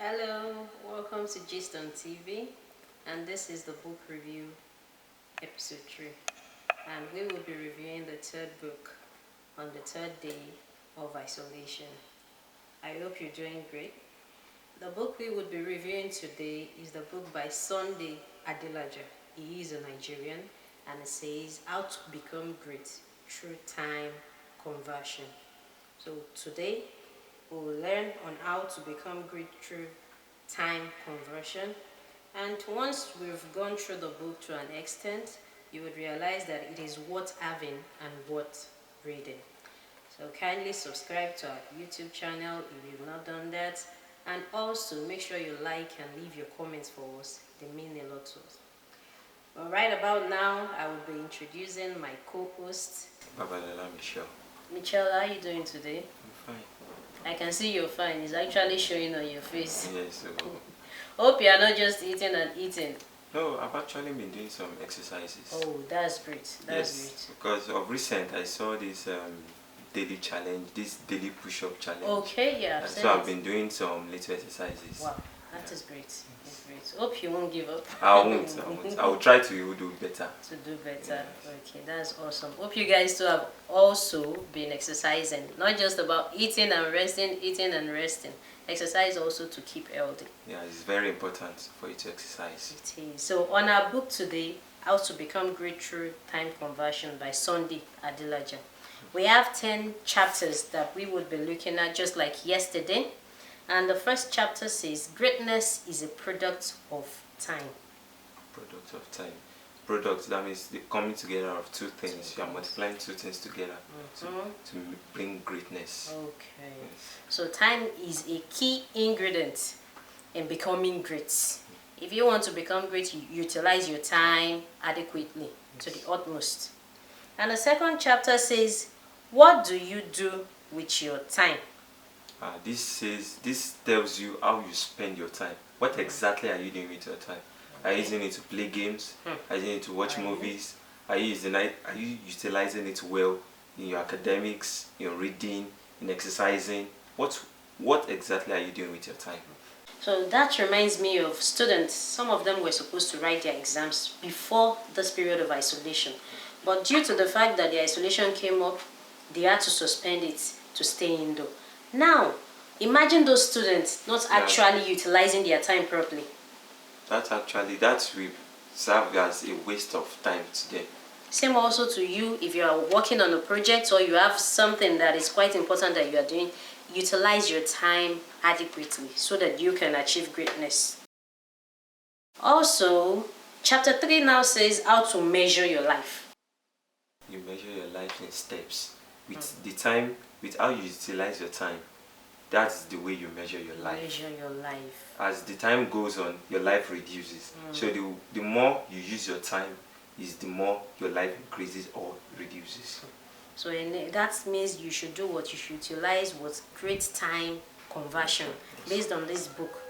Hello, welcome to Gist on TV, and this is the book review episode 3. And we will be reviewing the third book on the third day of isolation. I hope you're doing great. The book we would be reviewing today is the book by Sunday ADELAJA. He is a Nigerian, and it says How to Become Great Through Time Conversion. So today we will learn on how to become great through time conversion. And once we've gone through the book to an extent, you would realize that it is worth having and worth reading. So kindly subscribe to our YouTube channel if you've not done that. And also make sure you like and leave your comments for us. They mean a lot to us. Well, right about now, I will be introducing my co-host, ADELAJA Michelle. Michelle. How are you doing today? I'm fine. I can see you're fine. It's actually showing on your face. Yes. Hope you are not just eating and eating. No, I've actually been doing some exercises. Oh, that's great. That's great. Because of recent, I saw this daily challenge, this daily push-up challenge. Okay, yeah. So I've been doing some little exercises. Wow, that is great. It's great. Hope you won't give up. I won't. I will try to do better. To do better. Yes. Okay, that's awesome. Hope you guys too have also been exercising. Not just about eating and resting, Exercise also to keep healthy. Yeah, it's very important for you to exercise. It is. So on our book today, How to Become Great Through Time Conversion by Sunday ADELAJA. We have 10 chapters that we would be looking at just like yesterday. And the first chapter says, greatness is a product of time. Product of time. Product, that means the coming together of two things. You are multiplying two things together to bring greatness. Okay. Yes. So time is a key ingredient in becoming great. If you want to become great, you utilize your time adequately to the utmost. And the second chapter says, what do you do with your time? This tells you how you spend your time. What exactly are you doing with your time? Are you using it to play games? Are you using it to watch movies? Are you utilizing it well in your academics, in your reading, in exercising? What exactly are you doing with your time? So that reminds me of students. Some of them were supposed to write their exams before this period of isolation. But due to the fact that the isolation came up, they had to suspend it to stay indoor. Now, imagine those students not actually utilizing their time properly. That will serve as a waste of time to them. Same also to you if you are working on a project or you have something that is quite important that you are doing. Utilize your time adequately so that you can achieve greatness. Also, chapter 3 now says how to measure your life. You measure your life in steps. With the time, with how you utilize your time, that's the way you measure your life. Measure your life. As the time goes on, your life reduces. So the more you use your time, is the more your life increases or reduces. So that means you should do what you should utilize with great time conversion based on this book.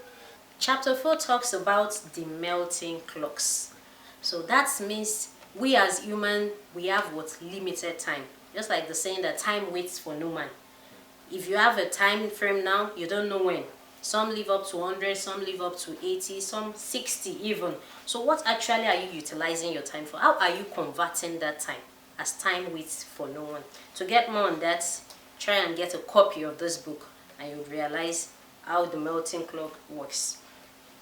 Chapter 4 talks about the melting clocks. So that means we as human, we have what limited time. Just like the saying that time waits for no man. If you have a time frame now, you don't know when. Some live up to 100, some live up to 80, some 60 even. So what actually are you utilizing your time for? How are you converting that time as time waits for no one? To get more on that, try and get a copy of this book and you'll realize how the melting clock works.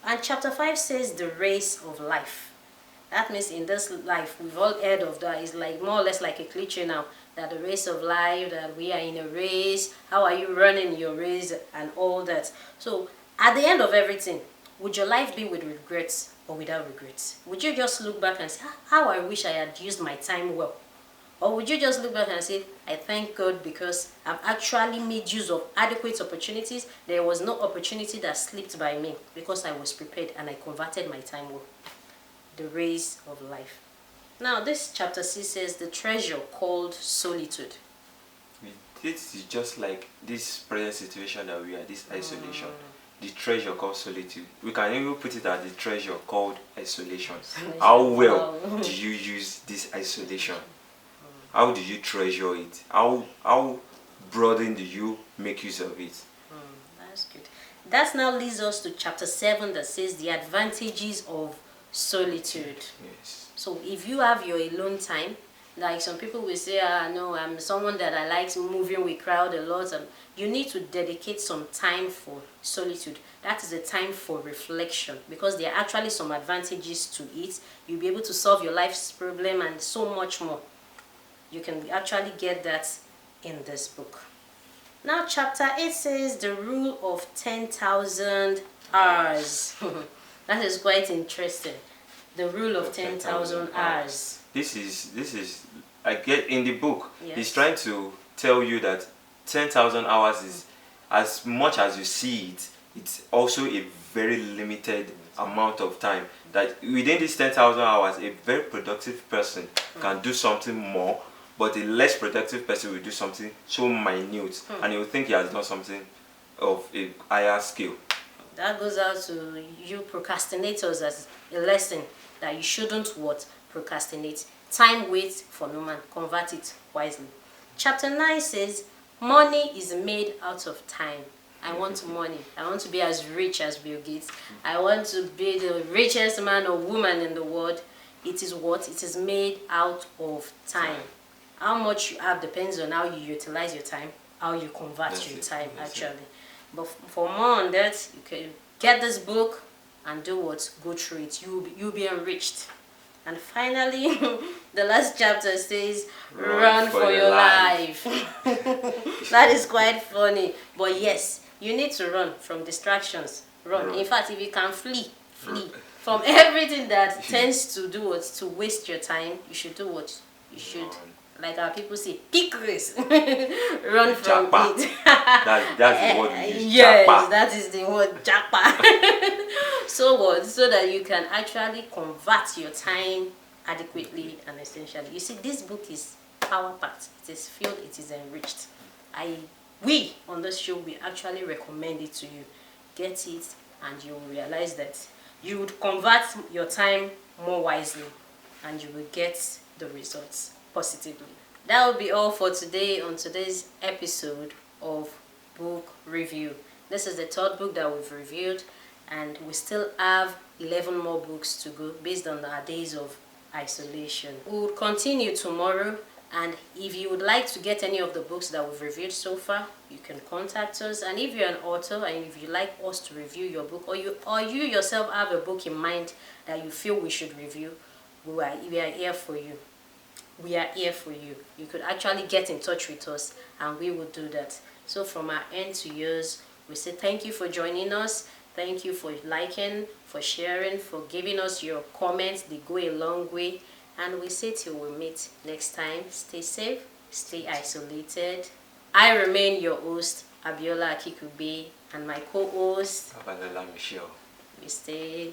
And chapter 5 says the race of life. That means in this life, we've all heard of that. It's like more or less like a cliche now. That the race of life, that we are in a race. How are you running your race and all that? So at the end of everything, would your life be with regrets or without regrets? Would you just look back and say, how I wish I had used my time well? Or would you just look back and say, I thank God because I've actually made use of adequate opportunities. There was no opportunity that slipped by me because I was prepared and I converted my time well. The race of life. Now this chapter 6 says the treasure called solitude. This is just like this present situation that we are, this isolation. The treasure called solitude. We can even put it as the treasure called isolation. How well do you use this isolation? How do you treasure it? How broaden do you make use of it? That's good. That now leads us to chapter 7 that says the advantages of solitude. Yes. So if you have your alone time, like some people will say, no, I'm someone that I like moving with crowd a lot. You need to dedicate some time for solitude. That is a time for reflection, because there are actually some advantages to it. You'll be able to solve your life's problem and so much more. You can actually get that in this book. Now chapter 8 says the rule of 10,000 hours. That is quite interesting. The rule of 10,000 hours. This is I get in the book. Yes. He's trying to tell you that 10,000 hours is, as much as you see it, it's also a very limited amount of time. That within these 10,000 hours, a very productive person can do something more, but a less productive person will do something so minute, and he will think he has done something of a higher scale. That goes out to you procrastinators as a lesson that you shouldn't procrastinate. Time waits for no man. Convert it wisely. Chapter 9 says money is made out of time. I want money. I want to be as rich as Bill Gates. I want to be the richest man or woman in the world. It is what? It is made out of time. How much you have depends on how you utilize your time, how you convert your time actually. But for more on that, you can get this book and do what? Go through it. You'll be enriched. And finally, the last chapter says, run for your life. That is quite funny. But yes, you need to run from distractions. Run. In fact, if you can flee from everything that tends to do what? To waste your time, you should do what? You should, like our people say, pick race. Run from it. That's the word we use. Yes, Japa. that is the word, japa. So what? So that you can actually convert your time adequately and essentially. You see, this book is power-packed. It is filled, it is enriched. We on this show, we actually recommend it to you. Get it and you will realize that you would convert your time more wisely and you will get the results positively. That will be all for today on today's episode of book review. This is the third book that we've reviewed, and we still have 11 more books to go based on our days of isolation. We will continue tomorrow, and if you would like to get any of the books that we've reviewed so far, you can contact us. And if you're an author and if you like us to review your book, or you yourself have a book in mind that you feel we should review, we are here for you. We are here for you. You could actually get in touch with us and we will do that. So from our end to yours, we say thank you for joining us. Thank you for liking, for sharing, for giving us your comments. They go a long way. And we say till we meet next time, stay safe, stay isolated. I remain your host, Abiola Akikube, and my co-host, ADELAJA Michelle. we stay